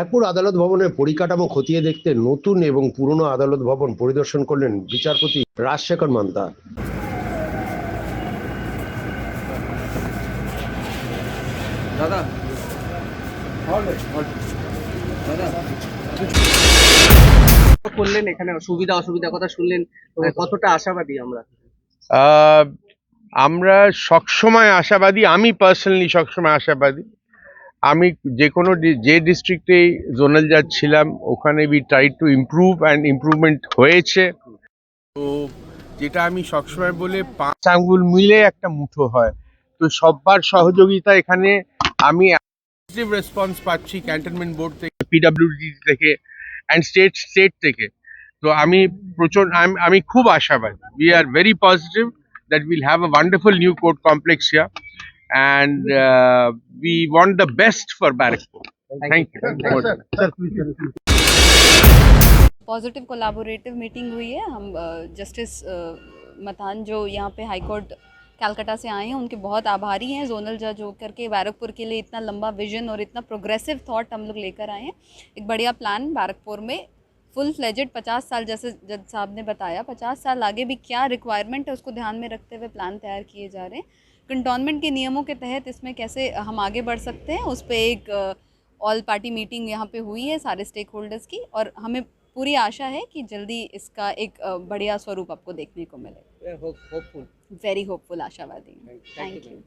ব্যারাকপুর আদালত ভবনের পরিকাঠামো খতিয়ে দেখতে নতুন এবং পুরনো আদালত ভবন পরিদর্শন করলেন বিচারপতি রাজশেখর মান্তা। করলেন এখানে সুবিধা অসুবিধার কথা শুনলেন, কতটা আশাবাদী আমরা? আমরা সবসময় আশাবাদী, আমি পার্সোনালি সবসময় আশাবাদী। আমি যে কোনো যে ডিস্ট্রিক্টে জোনাল জাজ ছিলাম ওখানে we try to improve and improvement হয়েছে। তো যেটা আমি সবসময় বলে 5 আঙ্গুল মিলে একটা মুঠো হয়, তো সবার সহযোগিতা এখানে আমি পজিটিভ রেসপন্স পাচ্ছি ক্যান্টনমেন্ট বোর্ড থেকে, পিডব্লিউডি থেকে অ্যান্ড স্টেট থেকে। তো আমি খুব আশাবাদী। We are very positive that we'll have a wonderful new court complex here, and we want the best for Barakpur. Thank you. Positive collaborative meeting हुई है। हम जस्टिस मथान जो यहाँ पे हाई कोर्ट कलकत्ता से आए हैं उनके बहुत आभारी हैं। जोनल जज होकर के बैरकपुर के लिए इतना लंबा विजन और इतना प्रोग्रेसिव थॉट हम लोग लेकर आए हैं। एक बढ़िया प्लान बैरकपुर में फुल फ्लेजेड 50 साल, जैसे जज साहब ने बताया, 50 साल आगे भी क्या रिक्वायरमेंट है उसको ध्यान में रखते हुए प्लान तैयार किए जा रहे हैं। कंटोनमेंट के नियमों के तहत इसमें कैसे हम आगे बढ़ सकते हैं उस पर एक ऑल पार्टी मीटिंग यहाँ पे हुई है सारे स्टेक होल्डर्स की, और हमें पूरी आशा है कि जल्दी इसका एक बढ़िया स्वरूप आपको देखने को मिले। होपफुल, वेरी होपफुल, आशावादी। Thank you.